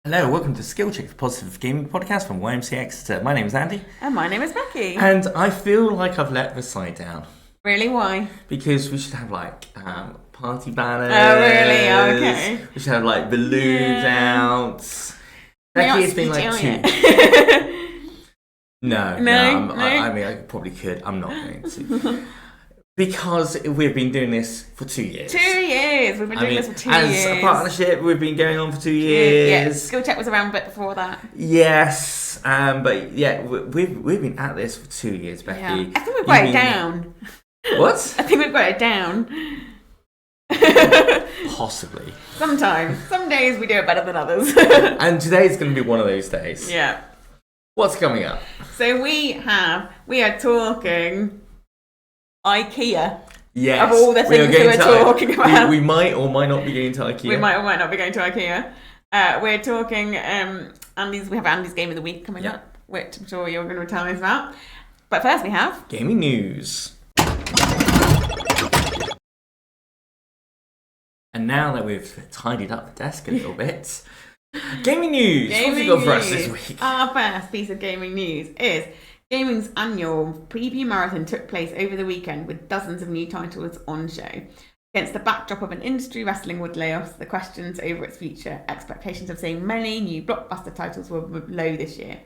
Hello, welcome to Skill Check, the positive gaming podcast from YMCA Exeter. My name is Andy. And my name is Becky. And I feel like I've let the site down. Really? Why? Because we should have party banners. Oh, really? Oh, okay. We should have balloons out. Becky, it's been two. No. I mean, I probably could. I'm not going to. Because we've been doing this for 2 years. 2 years. We've been doing this for 2 years. As a partnership, we've been going on for 2 years. Yeah, Skill Check was around a bit before that. Yes, but yeah, we've been at this for 2 years, Becky. Yeah. I think we've got it down. What? I think we've got it down. Possibly. Sometimes. Some days we do it better than others. And today's going to be one of those days. Yeah. What's coming up? So we are talking IKEA. Yes. Of all the things we're talking about. We might or might not be going to IKEA. We might or might not be going to IKEA. We're talking we have Andy's Game of the Week coming up, which I'm sure you're going to tell us about. But first we have gaming news. And now that we've tidied up the desk a little bit, gaming news. What have you got for us this week? Our first piece of gaming news is gaming's annual preview marathon took place over the weekend with dozens of new titles on show. Against the backdrop of an industry wrestling with layoffs, the questions over its future, expectations of seeing many new blockbuster titles were low this year.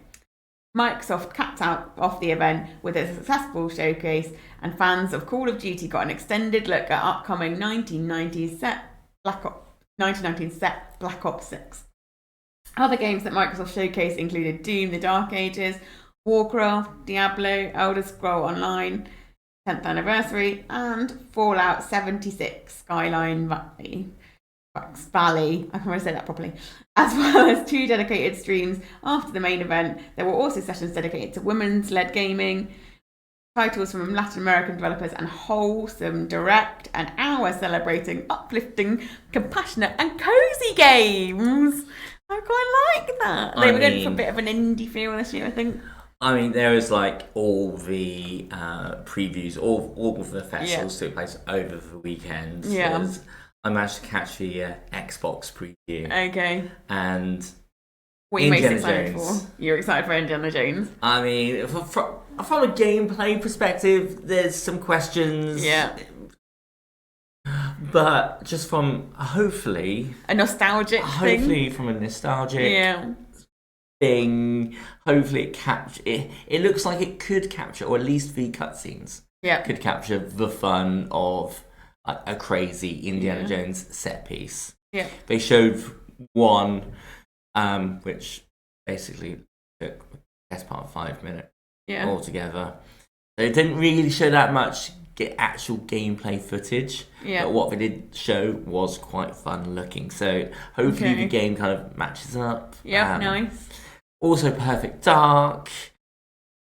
Microsoft capped out off the event with a successful showcase, and fans of Call of Duty got an extended look at upcoming 1990s set Black Ops 6. Other games that Microsoft showcased included Doom: The Dark Ages, Warcraft, Diablo, Elder Scrolls Online, 10th Anniversary, and Fallout 76 Skyline Valley. I can really say that properly. As well as 2 dedicated streams after the main event. There were also sessions dedicated to women's-led gaming, titles from Latin American developers, and wholesome, direct, an hour celebrating uplifting, compassionate, and cozy games. I quite like that. They were going for a bit of an indie feel this year, I think. I mean, there was all the previews, all of the festivals took place over the weekend. Yeah. I managed to catch the Xbox preview. Okay. And what are you most excited for? You're excited for Indiana Jones? I mean, from a gameplay perspective, there's some questions. Yeah. But just from hopefully a nostalgic thing. From a nostalgic thing. Hopefully it looks like it could capture, or at least the cutscenes. Yeah. Could capture the fun of a crazy Indiana Jones set piece. Yeah. They showed one which basically took the best part of 5 minutes altogether. They didn't really show that much actual gameplay footage, but what they did show was quite fun looking. So hopefully the game kind of matches up. Yeah, nice. Also, Perfect Dark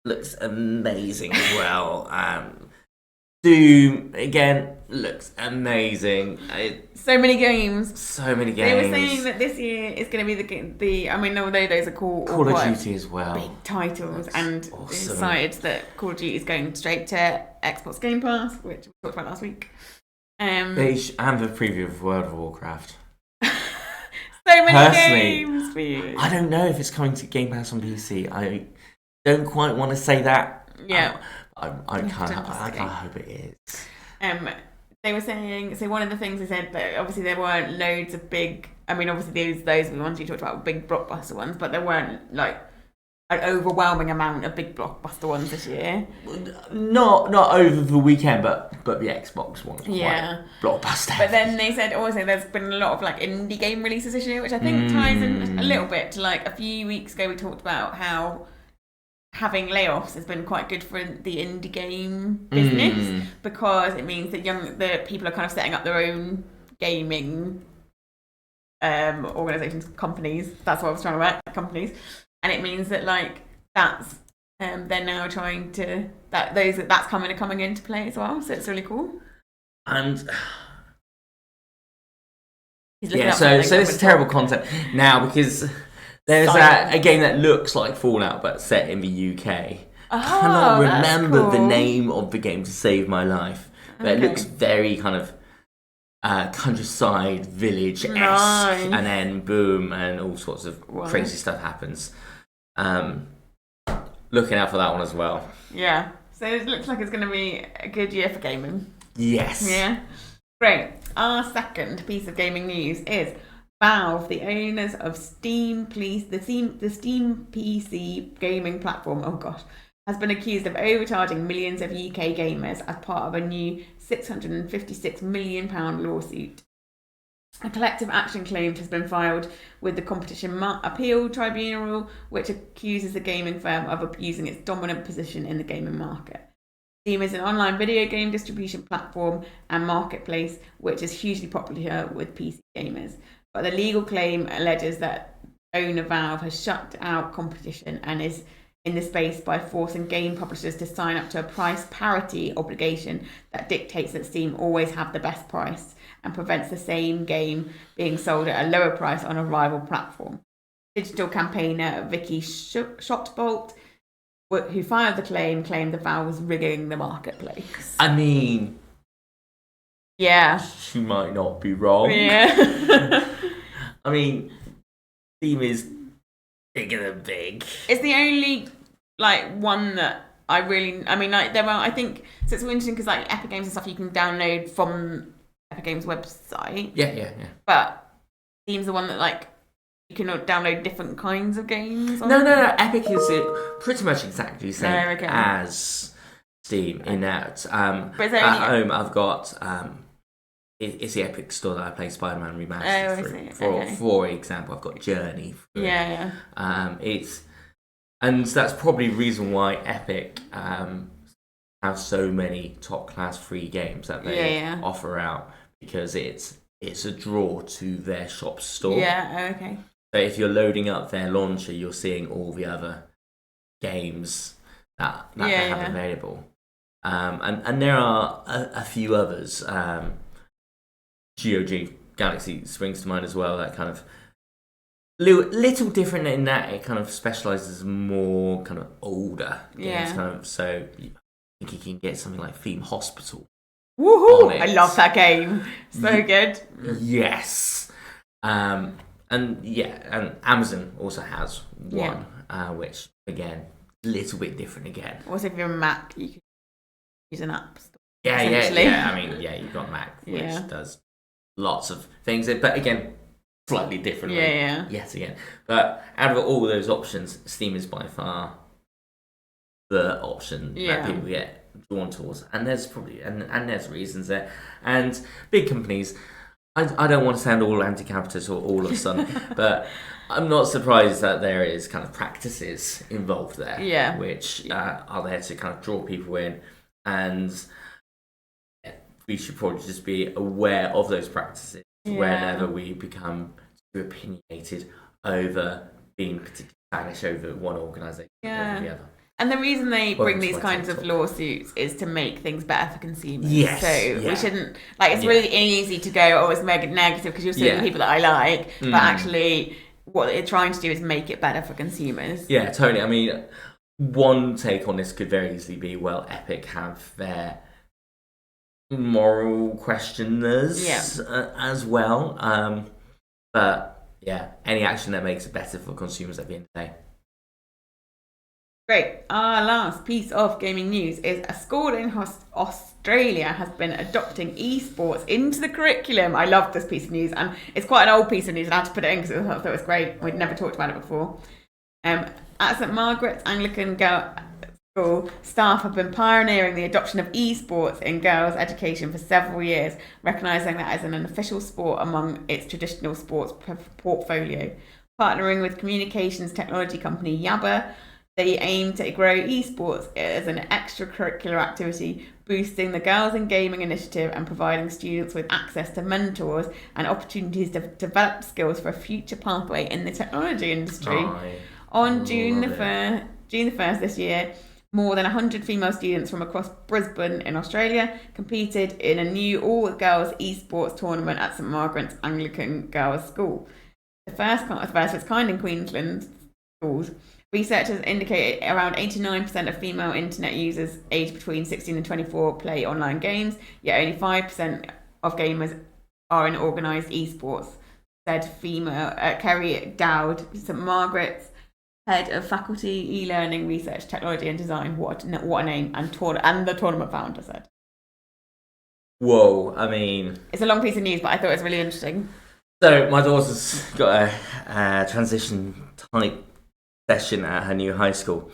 looks amazing as well. Doom again looks amazing. So many games. They were saying that this year is going to be the. I mean, although those are Call of Duty as well, big titles, that's and awesome. Decided that Call of Duty is going straight to Xbox Game Pass, which we talked about last week. And the preview of World of Warcraft. So many games for you. I don't know if it's coming to Game Pass on PC. I don't quite want to say that. Yeah. I kind of hope it is. They were saying, so one of the things they said that obviously there weren't loads of big, I mean obviously those were the ones you talked about, big blockbuster ones, but there weren't an overwhelming amount of big blockbuster ones this year. Not over the weekend, but the Xbox one was quite blockbuster. But then they said also there's been a lot of indie game releases this year, which I think ties in a little bit to a few weeks ago we talked about how having layoffs has been quite good for the indie game business because it means that the people are kind of setting up their own gaming organizations, companies. That's what I was trying to write, companies. And it means that that's they're now trying to that's coming into play as well. So it's really cool. And so this is terrible content now because there's a game that looks like Fallout but set in the UK. I cannot remember the name of the game to save my life, but it looks very kind of countryside village-esque, Nice. and then boom, and all sorts of crazy stuff happens. Looking out for that one as well. Yeah. So it looks like it's going to be a good year for gaming. Yes. Yeah. Great. Our second piece of gaming news is Valve, the owners of the Steam PC gaming platform, has been accused of overcharging millions of UK gamers as part of a new £656 million lawsuit. A collective action claim has been filed with the Competition Appeal Tribunal, which accuses the gaming firm of abusing its dominant position in the gaming market. Steam is an online video game distribution platform and marketplace which is hugely popular with PC gamers. But the legal claim alleges that owner Valve has shut out competition and is in the space by forcing game publishers to sign up to a price parity obligation that dictates that Steam always have the best price and prevents the same game being sold at a lower price on a rival platform. Digital campaigner Vicky Shotbolt, who filed the claim, claimed that Valve was rigging the marketplace. I mean, yeah, she might not be wrong. Yeah. I mean, Steam is bigger than big. It's the only one that I mean, there are, I think, so it's interesting because Epic Games and stuff you can download from Epic Games website. Yeah. But Steam's the one that you can download different kinds of games on. No. Epic is pretty much exactly the same as Steam in that. But at home, I've got it's the Epic store that I play Spider-Man Remastered through. For example, I've got Journey. Yeah. And that's probably the reason why Epic have so many top-class free games that they offer out, because it's a draw to their shop store. Yeah, okay. So if you're loading up their launcher, you're seeing all the other games that they have available. And there are a few others. GOG Galaxy springs to mind as well. That kind of little different in that it kind of specializes more kind of older games. So I think you can get something like Theme Hospital. Woohoo! I love that game. So good. Yes. And Amazon also has one, which again, a little bit different again. Also, if you're a Mac, you can use an app store. Yeah. I mean, you've got Mac, which does lots of things, but again, slightly differently. Yet again. But out of all those options, Steam is by far the option that people get drawn towards. And there's probably and there's reasons there. And big companies, I don't want to sound all anti-capitalist or all of a sudden, but I'm not surprised that there is kind of practices involved there, which are there to kind of draw people in, and we should probably just be aware of those practices whenever we become too opinionated over being particularly Spanish over one organisation over the other. And the reason they bring these kinds of lawsuits is to make things better for consumers. Yes. So we shouldn't, it's really easy to go, it's mega negative because you're suing people that I like, but actually what they're trying to do is make it better for consumers. Yeah, totally. I mean, one take on this could very easily be, Epic have their moral questioners as well. But any action that makes it better for consumers at the end of the day. Great. Our last piece of gaming news is a school in Australia has been adopting esports into the curriculum. I love this piece of news, and it's quite an old piece of news, and I had to put it in because I thought it was great. We'd never talked about it before. At St Margaret's Anglican Girls' School, staff have been pioneering the adoption of esports in girls' education for several years, recognising that as an official sport among its traditional sports portfolio. Partnering with communications technology company Yabba, they aim to grow esports as an extracurricular activity, boosting the Girls in Gaming initiative and providing students with access to mentors and opportunities to develop skills for a future pathway in the technology industry. On June the 1st this year, more than 100 female students from across Brisbane in Australia competed in a new all-girls esports tournament at St Margaret's Anglican Girls' School. The first of its kind in Queensland schools. Researchers indicate around 89% of female internet users aged between 16 and 24 play online games, yet only 5% of gamers are in organised esports, said female Kerry Dowd, St Margaret's head of faculty e-learning research, technology and design. What a name! And the tournament founder said. Whoa! I mean, it's a long piece of news, but I thought it was really interesting. So my daughter's got a transition type session at her new high school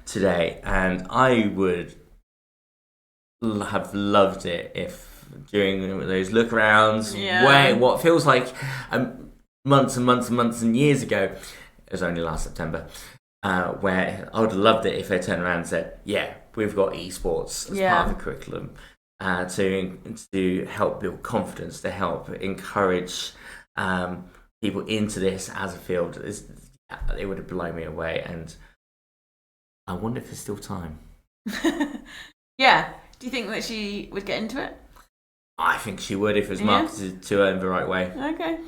today, and I would have loved it if during those look arounds, what feels like months and months and months and years ago, it was only last September, where I would have loved it if they turned around and said, yeah, we've got esports as part of the curriculum to help build confidence, to help encourage people into this as a field. It would have blown me away, and I wonder if there's still time. Yeah. Do you think that she would get into it? I think she would if it was marketed to her in the right way. Okay.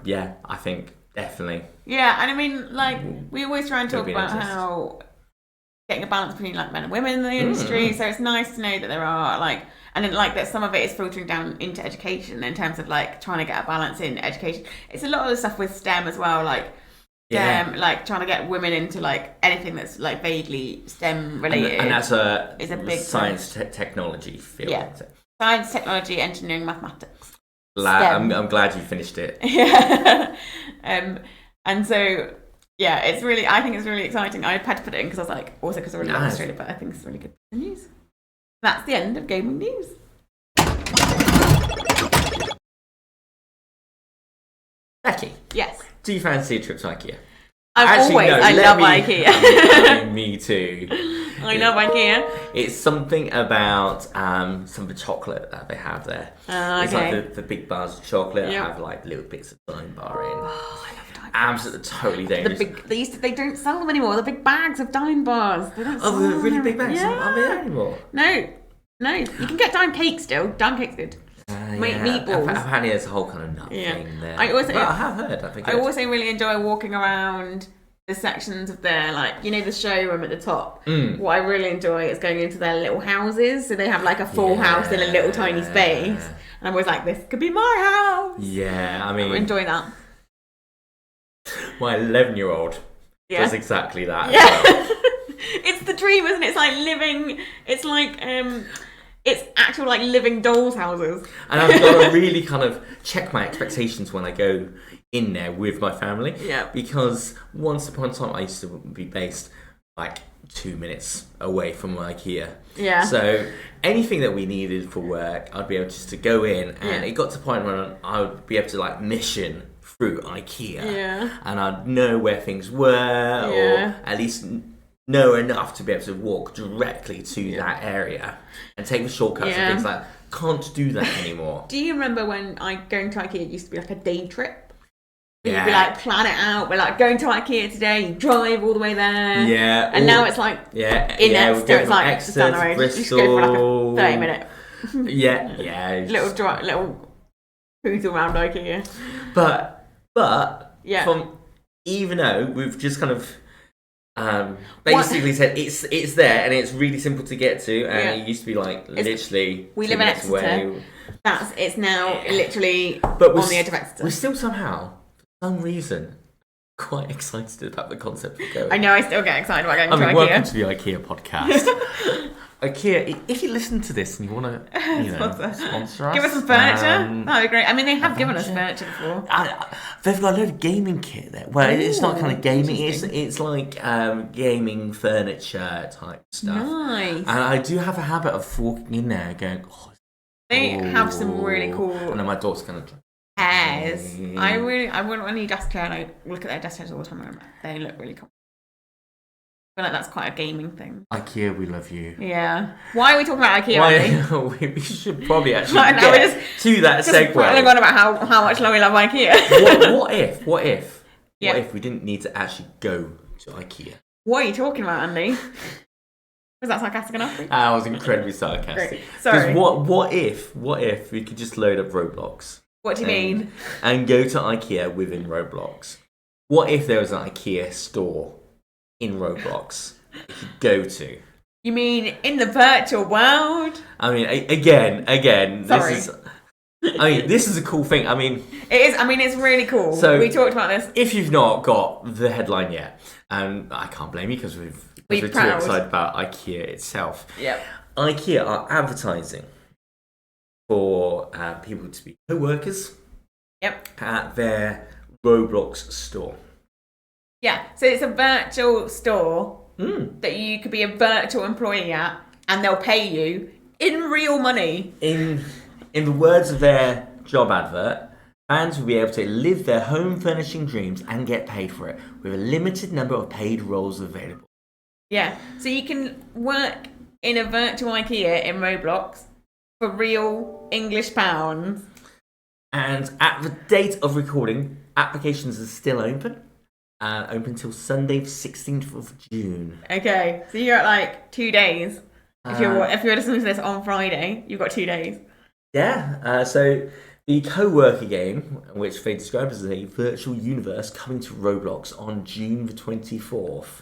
Yeah, I think definitely. Yeah, and I mean, like, we always try and talk about how getting a balance between like men and women in the industry. So it's nice to know that there are like, and then like that some of it is filtering down into education in terms of like trying to get a balance in education. It's a lot of the stuff with STEM as well, like STEM, like trying to get women into like anything that's like vaguely STEM related. And that's a big science technology field. Yeah, science, technology, engineering, mathematics. I'm glad you finished it. Yeah, and so. Yeah, I think it's really exciting. I had to put it in because I was like, also because I really like Australia, but I think it's really good news. That's the end of gaming news. Becky. Yes. Do you fancy a trip to IKEA? I love IKEA. Me too. I love IKEA. It's something about some of the chocolate that they have there. It's like the big bars of chocolate have like little bits of Dime Bar in. Oh, I love Dime Bars. Absolutely, totally dangerous. They don't sell them anymore. The big bags of Dime Bars. They don't sell the really big bags aren't there anymore? No. You can get Dime Cake still. Dime Cake's good. Meatballs. Apparently, there's a whole kind of nut thing there. I have heard. I also really enjoy walking around the sections of their, like, you know, the showroom at the top. What I really enjoy is going into their little houses. So they have like a full house in a little tiny space. And I'm always like, this could be my house. Yeah, I mean, I enjoy that. My 11-year-old does exactly that. Yeah. As well. It's the dream, isn't it? It's like living. It's like it's actual like living dolls' houses. And I've got to really kind of check my expectations when I go in there with my family. Yeah. Because once upon a time I used to be based like 2 minutes away from IKEA. Yeah. So anything that we needed for work, I'd be able just to go in, and it got to the point where I would be able to like mission through IKEA. Yeah. And I'd know where things were, or at least know enough to be able to walk directly to that area and take the shortcuts and things like that. Can't do that anymore. Do you remember when going to IKEA used to be like a day trip? You'd be like, plan it out. We're like, going to IKEA today. You drive all the way there. Yeah. And now it's like, in Exeter, it's like just down the road. Bristol. You just go for like a 30-minute. Yeah. Little cruise around IKEA. But from, even though we've just kind of basically said it's there and it's really simple to get to, and it used to be like literally we live in Exeter. Away. It's now literally on the edge of Exeter. We're still somehow, for some reason, quite excited about the concept of going. I know, I still get excited about going to IKEA. Welcome to the IKEA podcast. IKEA, if you listen to this and you want to sponsor us, give us some furniture. That'd be great. I mean, they have given us furniture before. They've got a load of gaming kit there. Well, it's not kind of gaming. It's like gaming furniture type stuff. Nice. And I do have a habit of walking in there going, they have some really cool. And then my daughter's kind of chairs. I wouldn't want any desk chair. And I look at their desk chairs all the time. They look really cool. I feel like that's quite a gaming thing. IKEA, we love you. Yeah. Why are we talking about IKEA? We should probably actually get to that segue. Just on about how much we love IKEA. What if we didn't need to actually go to IKEA? What are you talking about, Andy? Was that sarcastic enough? I was incredibly sarcastic. Great. Sorry. What if we could just load up Roblox? What do you mean? And go to IKEA within Roblox. What if there was an IKEA store in Roblox you could go to? You mean in the virtual world? I mean, again, sorry. I mean, this is a cool thing. I mean, it is. I mean, it's really cool. So we talked about this. If you've not got the headline yet, and I can't blame you because we're too excited about IKEA itself. Yep. IKEA are advertising for people to be co-workers. Yep. At their Roblox store. Yeah. So it's a virtual store that you could be a virtual employee at, and they'll pay you in real money. In the words of their job advert, fans will be able to live their home furnishing dreams and get paid for it, with a limited number of paid roles available. Yeah, so you can work in a virtual IKEA in Roblox for real English pounds. And at the date of recording, applications are still open. Open till Sunday, the 16th of June. Okay, so you got like 2 days. If you're listening to this on Friday, you've got 2 days. Yeah, so the co-worker game, which they describe as a virtual universe coming to Roblox on June the 24th.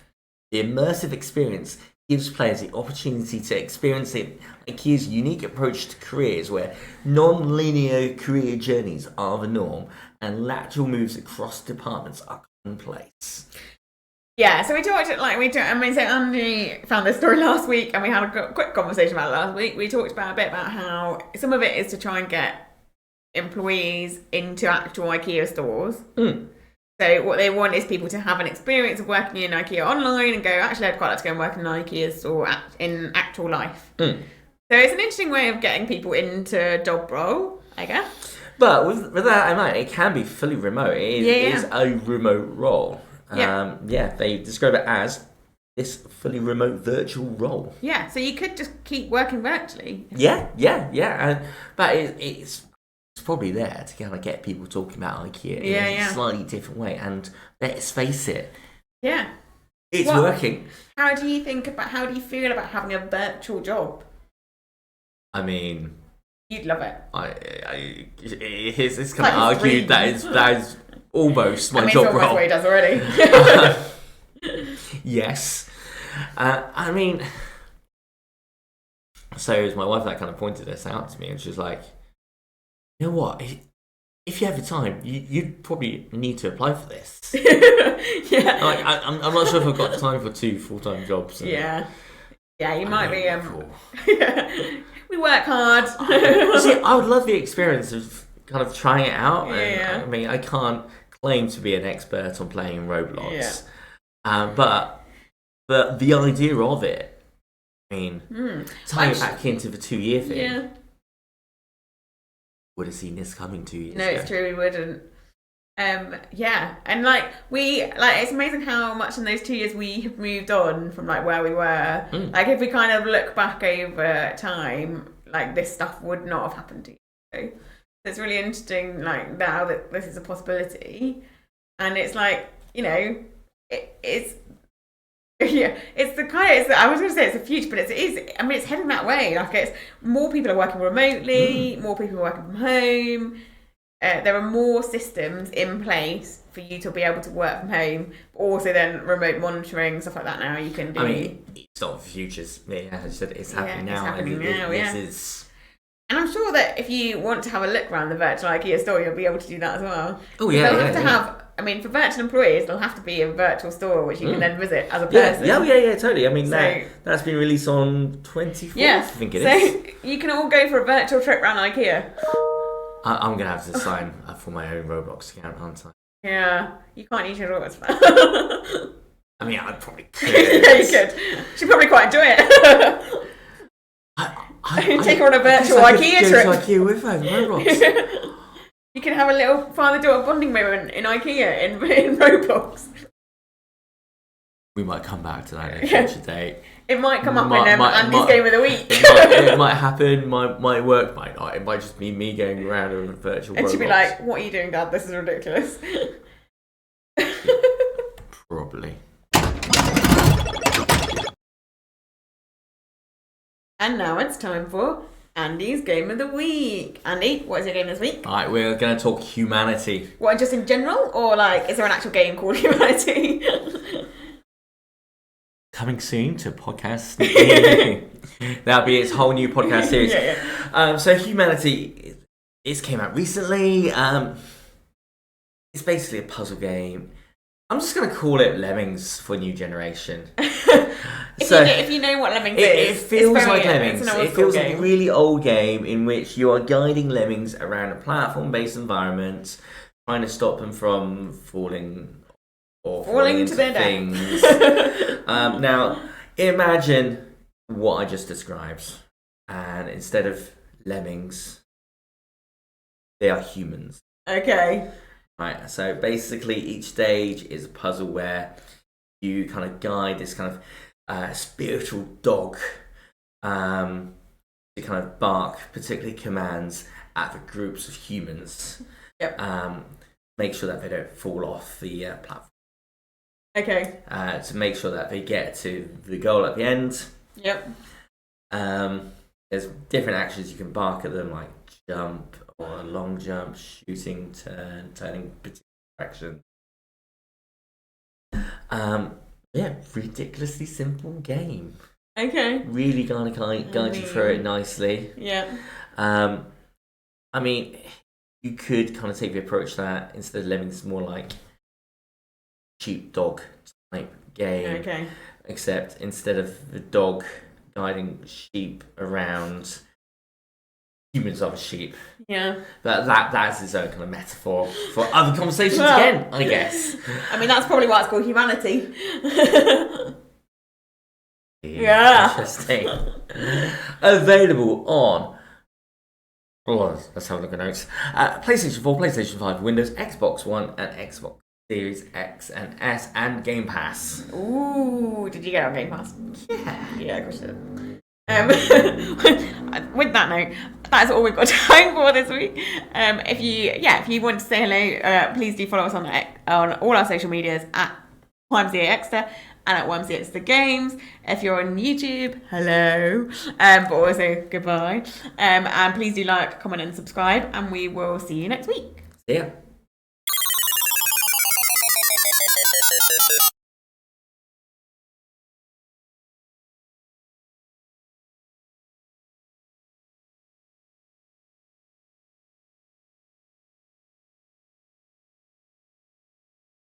The immersive experience gives players the opportunity to experience IKEA's unique approach to careers, where non-linear career journeys are the norm and lateral moves across departments are commonplace. Yeah, so so Andy found this story last week, and we had a quick conversation about it last week. We talked about a bit about how some of it is to try and get employees into actual IKEA stores. So what they want is people to have an experience of working in IKEA online and go, actually, I'd quite like to go and work in an IKEA store in actual life. So it's an interesting way of getting people into a job role, I guess. But with that in mind, it can be fully remote. It is a remote role. They describe it as this fully remote virtual role. Yeah, so you could just keep working virtually. Yeah. But it's probably there to kind of get people talking about IKEA in a slightly different way. And let's face it, it's working. How do you feel about having a virtual job? I mean, you'd love it. It's kind of argued that is almost my job role. That's what he does already. Yes. I mean, so it was my wife that kind of pointed this out to me, and she was like, you know what? If you have the time, you'd probably need to apply for this. Yeah. Like, I'm not sure if I've got time for 2 full-time jobs. Yeah, you might be. Cool. We work hard. See, I would love the experience of kind of trying it out. Yeah. I mean, I can't claim to be an expert on playing Roblox. But the idea of it, I mean, tying it back into the 2-year thing. Yeah. Would have seen this coming 2 years ago. No, it's true, we wouldn't. And it's amazing how much in those 2 years we have moved on from like where we were. Like if we kind of look back over time, like this stuff would not have happened to you. So it's really interesting, like now that this is a possibility, and it's like, you know, it's the kind of, I was going to say it's the future, but it is. I mean, it's heading that way. Like, it's more people are working remotely, more people are working from home. There are more systems in place for you to be able to work from home, but also then remote monitoring, stuff like that. Now you can do. I mean, it's not the future. As I said, it's happening now. It's happening now. This is. And I'm sure that if you want to have a look around the virtual IKEA store, you'll be able to do that as well. Oh yeah, they'll have to have. I mean, for virtual employees, there'll have to be a virtual store which you can then visit as a person. Yeah, totally. I mean, that's been released on 24th, I think it is. So you can all go for a virtual trip around IKEA. I'm going to have to sign up for my own Roblox account, aren't I? Yeah, you can't use your Roblox for that. I mean, I probably could. Yeah, you could. She'd probably quite enjoy it. Take her on a virtual IKEA trip. Go to IKEA with her, Roblox. You can have a little father-daughter bonding moment in IKEA in Roblox. We might come back to that in a future date. It might come up in Andy's Game of the Week. It might happen, might work, might not. It might just be me going around a virtual Roblox. And she'd be like, what are you doing, Dad? This is ridiculous. Probably. And now it's time for Andy's Game of the Week. Andy, what is your game this week? Alright, we're going to talk humanity. What, just in general? Or like, is there an actual game called Humanity? Coming soon to podcast. That'll be its whole new podcast series. Yeah. So Humanity This came out recently. It's basically a puzzle game. I'm just going to call it Lemmings for new generation. If you know what Lemmings is, it feels like Lemmings. It feels like a really old game in which you are guiding lemmings around a platform-based environment, trying to stop them from falling into their things. Now, imagine what I just described, and instead of lemmings, they are humans. Okay. Right, so basically each stage is a puzzle where you kind of guide this kind of spiritual dog to kind of bark particularly commands at the groups of humans. Yep. Make sure that they don't fall off the platform. Okay. To make sure that they get to the goal at the end. Yep. There's different actions you can bark at them, like jump, or a long jump, shooting, turning particular direction. Ridiculously simple game. Okay. Really gonna guide you through it nicely. Yeah. I mean, you could kind of take the approach that instead of lemmings, it's more like sheepdog type game. Okay. Except instead of the dog guiding sheep around, humans are the sheep. Yeah. But that's its own kind of metaphor for other conversations again, I guess. I mean, that's probably why it's called humanity. Yeah. Interesting. Available on... let's have a look at notes. PlayStation 4, PlayStation 5, Windows, Xbox One, and Xbox Series X and S, and Game Pass. Ooh, did you get on Game Pass? Yeah. Yeah, of course you did. With that note, that's all we've got time for this week. If you want to say hello, please do follow us on all our social medias at YMCA Exeter and at YMCA Exeter Games. If you're on YouTube, hello, but also goodbye. And please do like, comment, and subscribe, and we will see you next week. See ya.